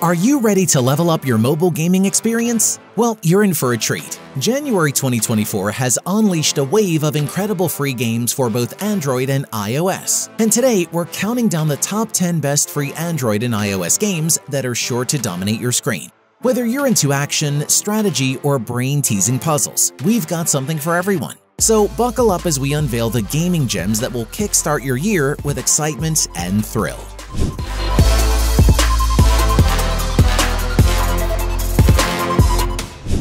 Are you ready to level up your mobile gaming experience? Well, you're in for a treat. January 2024 has unleashed a wave of incredible free games for both Android and iOS. And today, we're counting down the top 10 best free Android and iOS games that are sure to dominate your screen. Whether you're into action, strategy, or brain-teasing puzzles, we've got something for everyone. So buckle up as we unveil the gaming gems that will kickstart your year with excitement and thrill.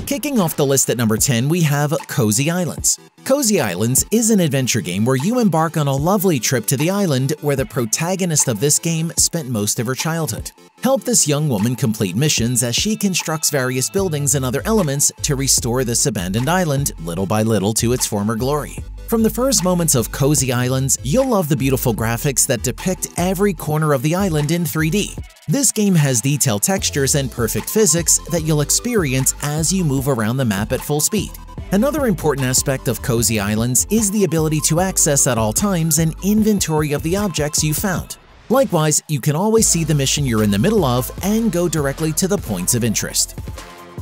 Kicking off the list at number 10, we have Cozy Islands. Cozy Islands is an adventure game where you embark on a lovely trip to the island where the protagonist of this game spent most of her childhood. Help this young woman complete missions as she constructs various buildings and other elements to restore this abandoned island little by little to its former glory. From the first moments of Cozy Islands, you'll love the beautiful graphics that depict every corner of the island in 3D. This game has detailed textures and perfect physics that you'll experience as you move around the map at full speed. Another important aspect of Cozy Islands is the ability to access at all times an inventory of the objects you found. Likewise, you can always see the mission you're in the middle of and go directly to the points of interest.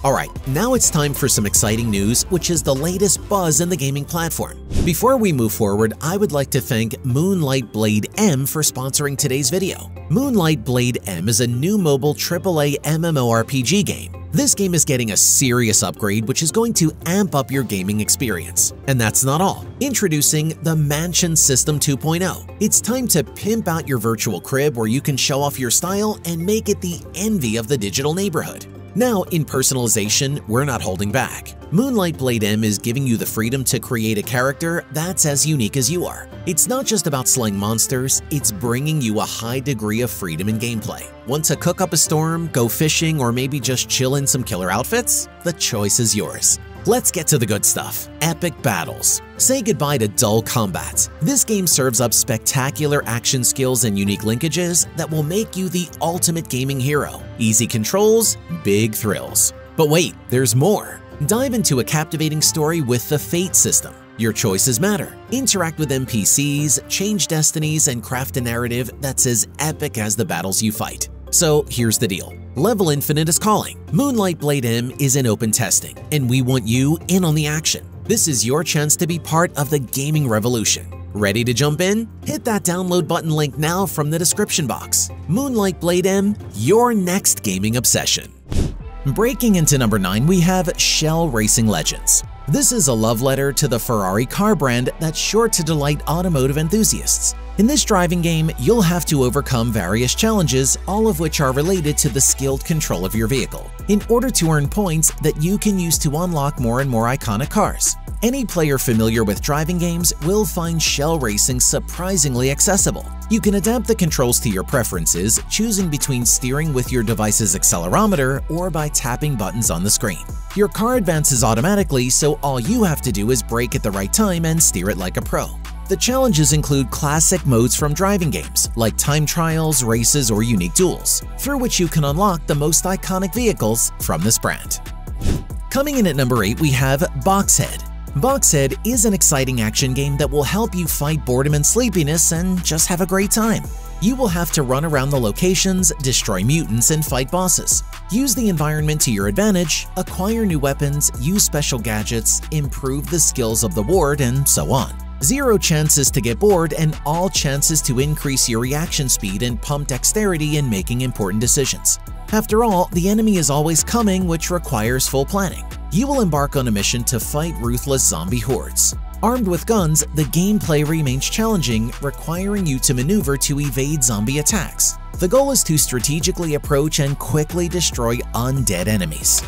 Alright, now it's time for some exciting news, which is the latest buzz in the gaming platform. Before we move forward, I would like to thank Moonlight Blade M for sponsoring today's video. Moonlight Blade M is a new mobile AAA MMORPG game. This game is getting a serious upgrade which is going to amp up your gaming experience. And that's not all. Introducing the Mansion System 2.0. It's time to pimp out your virtual crib where you can show off your style and make it the envy of the digital neighborhood. Now, in personalization, we're not holding back. Moonlight Blade M is giving you the freedom to create a character that's as unique as you are. It's not just about slaying monsters, it's bringing you a high degree of freedom in gameplay. Want to cook up a storm, go fishing, or maybe just chill in some killer outfits? The choice is yours. Let's get to the good stuff. Epic battles. Say goodbye to dull combat. This game serves up spectacular action skills and unique linkages that will make you the ultimate gaming hero. Easy controls, big thrills. But wait, there's more. Dive into a captivating story with the Fate system. Your choices matter. Interact with NPCs, change destinies, and craft a narrative that's as epic as the battles you fight. So here's the deal. Level Infinite is calling. Moonlight Blade M is in open testing, and we want you in on the action. This is your chance to be part of the gaming revolution. Ready to jump in? Hit that download button link now from the description box. Moonlight Blade M, your next gaming obsession. Breaking into number 9, we have Shell Racing Legends. This is a love letter to the Ferrari car brand that's sure to delight automotive enthusiasts. In this driving game, you'll have to overcome various challenges, all of which are related to the skilled control of your vehicle, in order to earn points that you can use to unlock more and more iconic cars. Any player familiar with driving games will find Shell Racing surprisingly accessible. You can adapt the controls to your preferences, choosing between steering with your device's accelerometer or by tapping buttons on the screen. Your car advances automatically, so all you have to do is brake at the right time and steer it like a pro. The challenges include classic modes from driving games, like time trials, races, or unique duels, through which you can unlock the most iconic vehicles from this brand. Coming in at number 8, we have Boxhead. Boxhead is an exciting action game that will help you fight boredom and sleepiness and just have a great time. You will have to run around the locations, destroy mutants, and fight bosses. Use the environment to your advantage, acquire new weapons, use special gadgets, improve the skills of the ward, and so on. Zero chances to get bored and all chances to increase your reaction speed and pump dexterity in making important decisions. After all, the enemy is always coming, which requires full planning. You will embark on a mission to fight ruthless zombie hordes. Armed with guns, the gameplay remains challenging, requiring you to maneuver to evade zombie attacks. The goal is to strategically approach and quickly destroy undead enemies.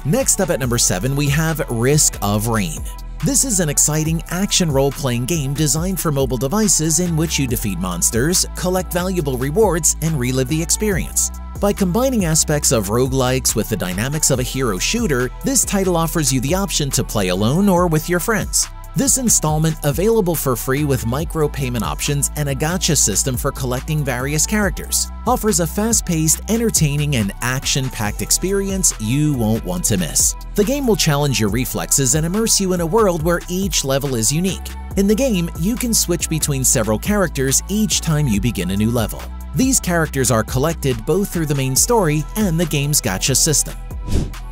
Next up at number 7, we have Risk of Rain. This is an exciting action role-playing game designed for mobile devices in which you defeat monsters, collect valuable rewards, and relive the experience. By combining aspects of roguelikes with the dynamics of a hero shooter, this title offers you the option to play alone or with your friends. This installment, available for free with micro-payment options and a gacha system for collecting various characters, offers a fast-paced, entertaining, and action-packed experience you won't want to miss. The game will challenge your reflexes and immerse you in a world where each level is unique. In the game, you can switch between several characters each time you begin a new level. These characters are collected both through the main story and the game's gacha system.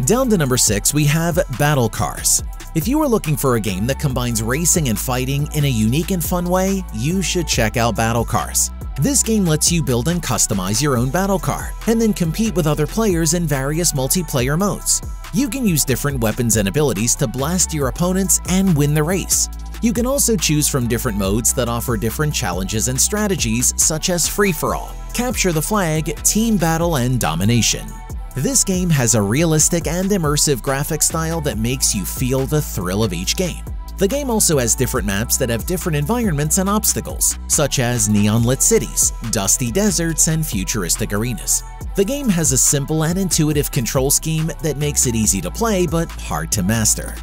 Down to number 6, we have Battle Cars. If you are looking for a game that combines racing and fighting in a unique and fun way, you should check out Battle Cars. This game lets you build and customize your own battle car, and then compete with other players in various multiplayer modes. You can use different weapons and abilities to blast your opponents and win the race. You can also choose from different modes that offer different challenges and strategies such as free-for-all, capture the flag, team battle, and domination. This game has a realistic and immersive graphic style that makes you feel the thrill of each game. The game also has different maps that have different environments and obstacles, such as neon-lit cities, dusty deserts, and futuristic arenas. The game has a simple and intuitive control scheme that makes it easy to play but hard to master.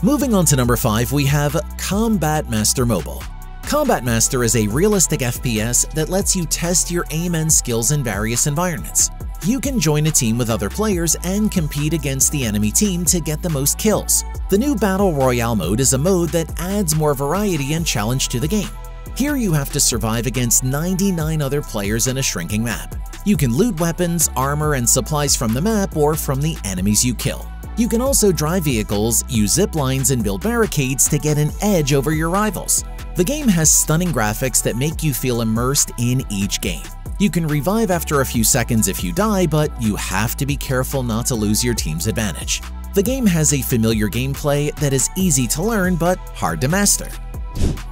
Moving on to number 5, we have Combat Master Mobile. Combat Master is a realistic FPS that lets you test your aim and skills in various environments. You can join a team with other players and compete against the enemy team to get the most kills. The new Battle Royale mode is a mode that adds more variety and challenge to the game. Here you have to survive against 99 other players in a shrinking map. You can loot weapons, armor, and supplies from the map or from the enemies you kill. You can also drive vehicles, use zip lines, and build barricades to get an edge over your rivals. The game has stunning graphics that make you feel immersed in each game. You can revive after a few seconds if you die, but you have to be careful not to lose your team's advantage. The game has a familiar gameplay that is easy to learn but hard to master.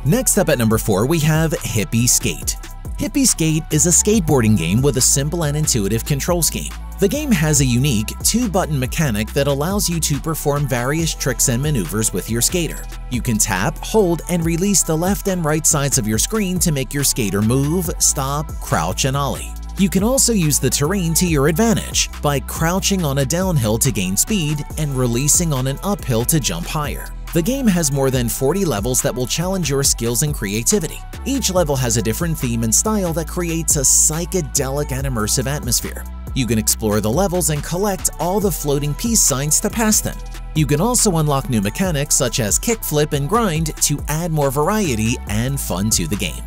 Next up at number 4, we have Hippy Skate. Hippy Skate is a skateboarding game with a simple and intuitive control scheme. The game has a unique 2-button mechanic that allows you to perform various tricks and maneuvers with your skater. You can tap, hold, and release the left and right sides of your screen to make your skater move, stop, crouch, and ollie. You can also use the terrain to your advantage by crouching on a downhill to gain speed and releasing on an uphill to jump higher. The game has more than 40 levels that will challenge your skills and creativity. Each level has a different theme and style that creates a psychedelic and immersive atmosphere. You can explore the levels and collect all the floating peace signs to pass them. You can also unlock new mechanics such as kickflip and grind to add more variety and fun to the game.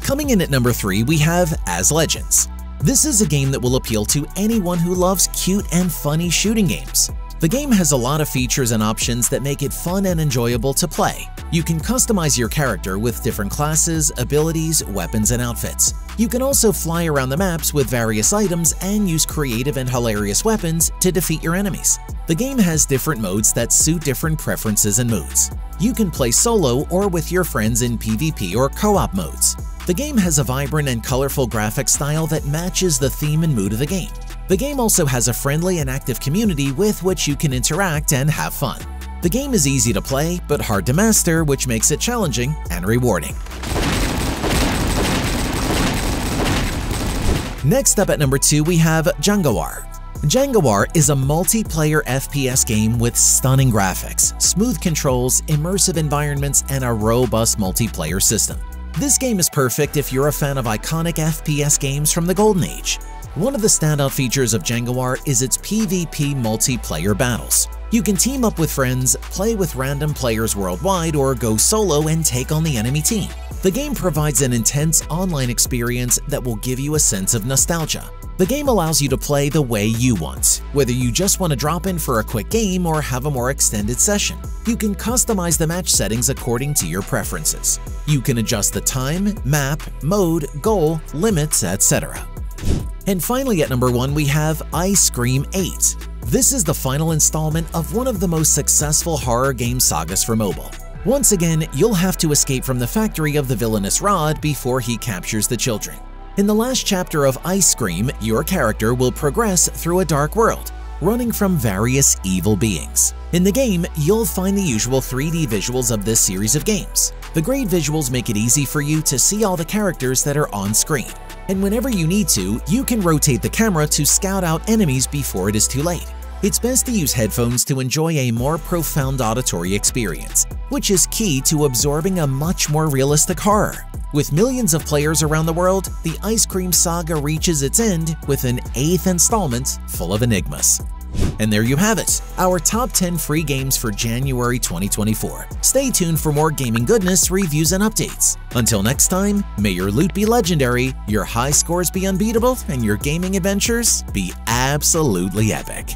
Coming in at number 3, we have As Legends. This is a game that will appeal to anyone who loves cute and funny shooting games. The game has a lot of features and options that make it fun and enjoyable to play. You can customize your character with different classes, abilities, weapons, and outfits. You can also fly around the maps with various items and use creative and hilarious weapons to defeat your enemies. The game has different modes that suit different preferences and moods. You can play solo or with your friends in PvP or co-op modes. The game has a vibrant and colorful graphic style that matches the theme and mood of the game. The game also has a friendly and active community with which you can interact and have fun. The game is easy to play, but hard to master, which makes it challenging and rewarding. Next up at number 2, we have Jangawar. Jangawar is a multiplayer FPS game with stunning graphics, smooth controls, immersive environments, and a robust multiplayer system. This game is perfect if you're a fan of iconic FPS games from the Golden Age. One of the standout features of Jangawar is its PvP multiplayer battles. You can team up with friends, play with random players worldwide, or go solo and take on the enemy team. The game provides an intense online experience that will give you a sense of nostalgia. The game allows you to play the way you want, whether you just want to drop in for a quick game or have a more extended session. You can customize the match settings according to your preferences. You can adjust the time, map, mode, goal, limits, etc. And finally at number 1, we have Ice Cream 8. This is the final installment of one of the most successful horror game sagas for mobile. Once again, you'll have to escape from the factory of the villainous Rod before he captures the children. In the last chapter of Ice Cream, your character will progress through a dark world, running from various evil beings. In the game, you'll find the usual 3D visuals of this series of games. The great visuals make it easy for you to see all the characters that are on screen. And whenever you need to, you can rotate the camera to scout out enemies before it is too late. It's best to use headphones to enjoy a more profound auditory experience, which is key to absorbing a much more realistic horror. With millions of players around the world, the Ice Cream saga reaches its end with an 8th installment full of enigmas. And there you have it, our top 10 free games for January 2024. Stay tuned for more gaming goodness, reviews, and updates. Until next time, may your loot be legendary, your high scores be unbeatable, and your gaming adventures be absolutely epic.